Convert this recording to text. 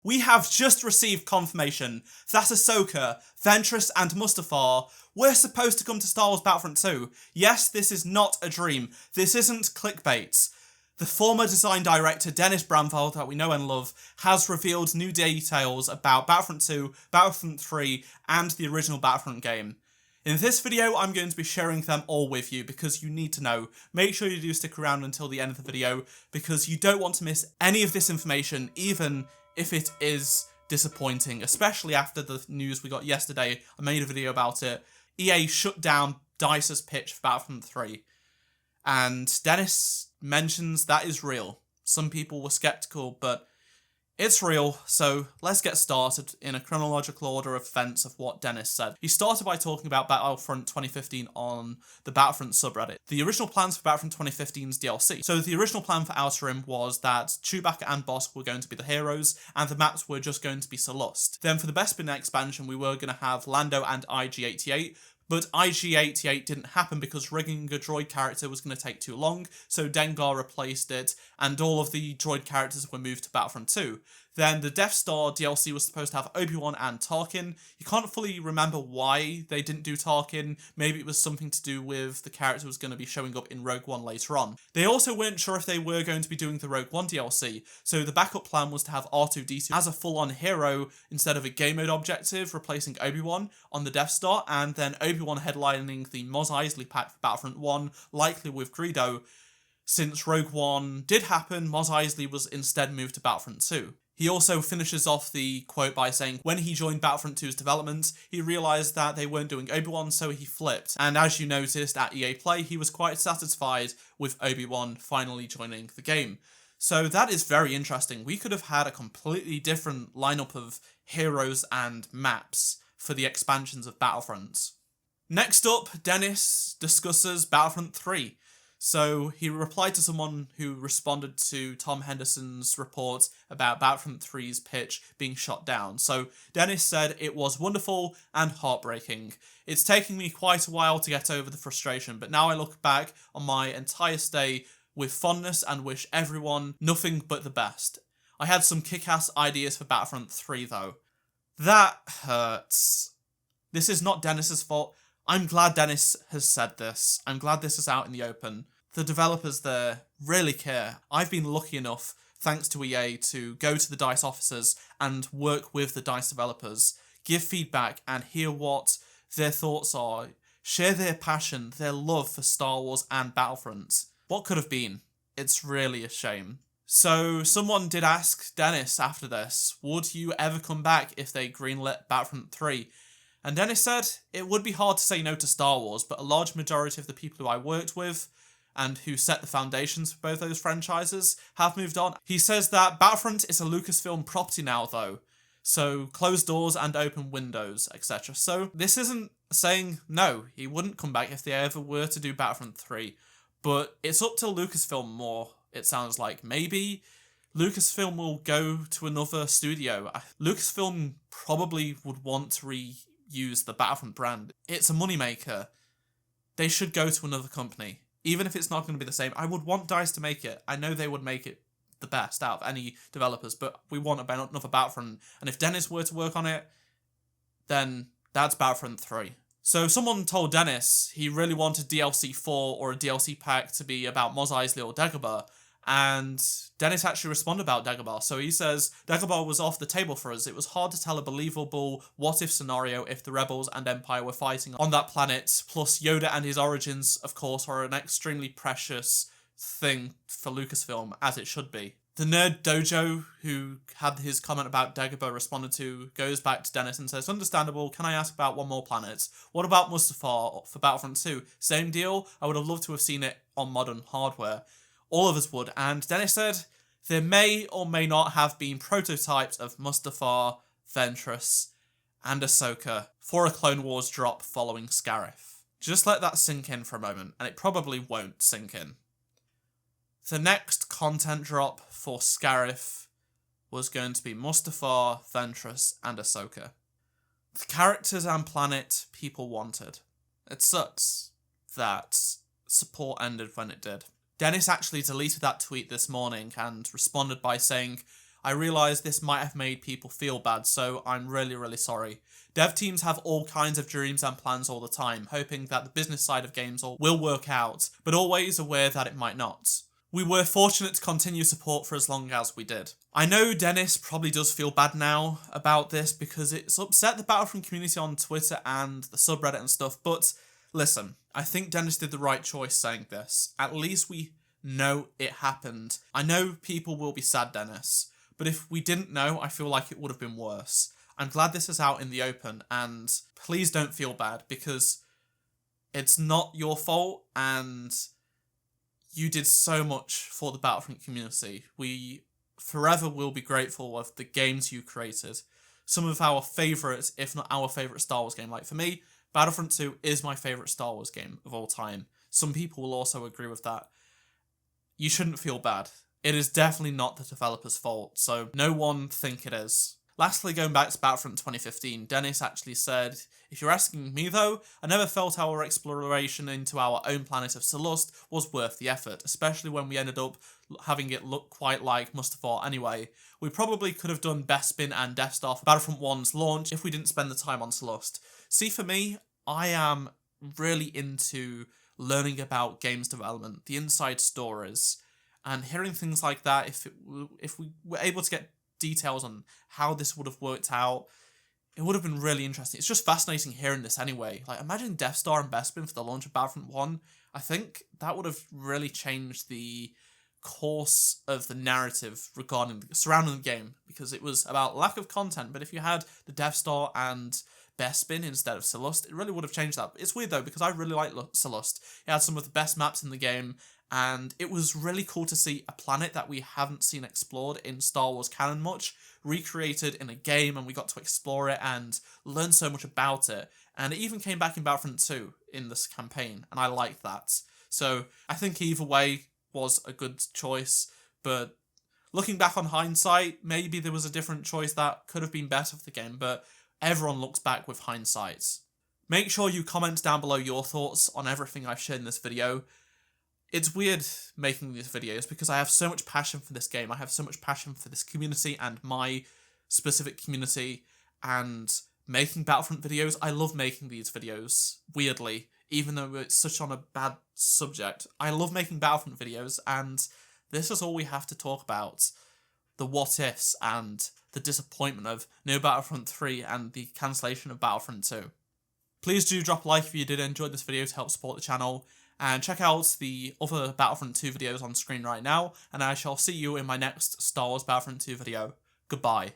We have just received confirmation that Ahsoka, Ventress and Mustafar were supposed to come to Star Wars Battlefront 2. Yes, this is not a dream. This isn't clickbait. The former design director, Dennis Bramwell, that we know and love, has revealed new details about Battlefront 2, Battlefront 3, and the original Battlefront game. In this video, I'm going to be sharing them all with you because you need to know. Make sure you do stick around until the end of the video because you don't want to miss any of this information, even if it is disappointing, especially after the news we got yesterday. I made a video about it. EA shut down DICE's pitch for Battlefront 3. And Dennis mentions that is real. Some people were skeptical, but it's real, so let's get started in a chronological order of events of what Dennis said. He started by talking about Battlefront 2015 on the Battlefront subreddit. The original plans for Battlefront 2015's DLC. So the original plan for Outer Rim was that Chewbacca and Bossk were going to be the heroes, and the maps were just going to be Solust. Then for the Bespin expansion, we were going to have Lando and IG-88, but IG-88 didn't happen because rigging a droid character was going to take too long, so Dengar replaced it, and all of the droid characters were moved to Battlefront 2. Then the Death Star DLC was supposed to have Obi-Wan and Tarkin. You can't fully remember why they didn't do Tarkin. Maybe it was something to do with the character was going to be showing up in Rogue One later on. They also weren't sure if they were going to be doing the Rogue One DLC, so the backup plan was to have R2-D2 as a full-on hero instead of a game mode objective, replacing Obi-Wan on the Death Star, and then Obi-Wan headlining the Mos Eisley pack for Battlefront 1, likely with Greedo. Since Rogue One did happen, Mos Eisley was instead moved to Battlefront 2. He also finishes off the quote by saying, when he joined Battlefront 2's development, he realised that they weren't doing Obi-Wan, so he flipped. And as you noticed at EA Play, he was quite satisfied with Obi-Wan finally joining the game. So that is very interesting. We could have had a completely different lineup of heroes and maps for the expansions of Battlefront. Next up, Dennis discusses Battlefront 3. So he replied to someone who responded to Tom Henderson's report about Battlefront 3's pitch being shot down. So Dennis said, it was wonderful and heartbreaking. It's taken me quite a while to get over the frustration, but now I look back on my entire stay with fondness and wish everyone nothing but the best. I had some kick-ass ideas for Battlefront 3 though. That hurts. This is not Dennis's fault. I'm glad Dennis has said this. I'm glad this is out in the open. The developers there really care. I've been lucky enough, thanks to EA, to go to the DICE offices and work with the DICE developers, give feedback and hear what their thoughts are, share their passion, their love for Star Wars and Battlefront. What could have been? It's really a shame. So someone did ask Dennis after this, would you ever come back if they greenlit Battlefront 3? And Dennis said, it would be hard to say no to Star Wars, but a large majority of the people who I worked with and who set the foundations for both those franchises have moved on. He says that Battlefront is a Lucasfilm property now though, so closed doors and open windows, etc. So this isn't saying no, he wouldn't come back if they ever were to do Battlefront 3, but it's up to Lucasfilm more, it sounds like. Maybe Lucasfilm will go to another studio. Lucasfilm probably would want to reuse the Battlefront brand. It's a moneymaker. They should go to another company. Even if it's not going to be the same, I would want DICE to make it. I know they would make it the best out of any developers, but we want another Battlefront. And if Dennis were to work on it, then that's Battlefront 3. So someone told Dennis he really wanted DLC 4 or a DLC pack to be about Mos Eisley or Dagobah. And Dennis actually responded about Dagobah. So he says, Dagobah was off the table for us. It was hard to tell a believable what-if scenario if the Rebels and Empire were fighting on that planet. Plus, Yoda and his origins, of course, are an extremely precious thing for Lucasfilm, as it should be. The Nerd Dojo, who had his comment about Dagobah responded to, goes back to Dennis and says, understandable, can I ask about one more planet? What about Mustafar for Battlefront 2? Same deal? I would have loved to have seen it on modern hardware. All of us would, and Dennis said, there may or may not have been prototypes of Mustafar, Ventress, and Ahsoka for a Clone Wars drop following Scarif. Just let that sink in for a moment, and it probably won't sink in. The next content drop for Scarif was going to be Mustafar, Ventress, and Ahsoka. The characters and planet people wanted. It sucks that support ended when it did. Dennis actually deleted that tweet this morning and responded by saying, I realise this might have made people feel bad, so I'm really, really sorry. Dev teams have all kinds of dreams and plans all the time, hoping that the business side of games will work out, but always aware that it might not. We were fortunate to continue support for as long as we did. I know Dennis probably does feel bad now about this because it's upset the Battlefront community on Twitter and the subreddit and stuff, but listen, I think Dennis did the right choice saying this. At least we know it happened. I know people will be sad, Dennis, but if we didn't know, I feel like it would have been worse. I'm glad this is out in the open, and please don't feel bad because it's not your fault and you did so much for the Battlefront community. We forever will be grateful of the games you created. Some of our favourites, if not our favourite Star Wars game. Like for me, Battlefront 2 is my favourite Star Wars game of all time. Some people will also agree with that. You shouldn't feel bad. It is definitely not the developer's fault, so no one think it is. Lastly, going back to Battlefront 2015, Dennis actually said, "If you're asking me though, I never felt our exploration into our own planet of Salust was worth the effort, especially when we ended up having it look quite like Mustafar anyway. We probably could have done Bespin and Death Star for Battlefront 1's launch if we didn't spend the time on Salust." See, for me, I am really into learning about games development, the inside stories, and hearing things like that. If we were able to get details on how this would have worked out, it would have been really interesting. It's just fascinating hearing this anyway. Like, imagine Death Star and Bespin for the launch of Battlefront 1. I think that would have really changed the course of the narrative surrounding the game, because it was about lack of content, but if you had the Death Star and Bespin instead of Salust, it really would have changed that. It's weird though, because I really like Salust. It had some of the best maps in the game, and it was really cool to see a planet that we haven't seen explored in Star Wars canon much, recreated in a game, and we got to explore it and learn so much about it. And it even came back in Battlefront 2 in this campaign, and I liked that. So I think either way was a good choice, but looking back on hindsight, maybe there was a different choice that could have been better for the game, but everyone looks back with hindsight. Make sure you comment down below your thoughts on everything I've shared in this video. It's weird making these videos because I have so much passion for this game. I have so much passion for this community and my specific community, and making Battlefront videos, I love making these videos, weirdly, even though it's such on a bad subject. I love making Battlefront videos, and this is all we have to talk about. The what-ifs and the disappointment of no Battlefront 3 and the cancellation of Battlefront 2. Please do drop a like if you did enjoy this video to help support the channel, and check out the other Battlefront 2 videos on screen right now, and I shall see you in my next Star Wars Battlefront 2 video. Goodbye.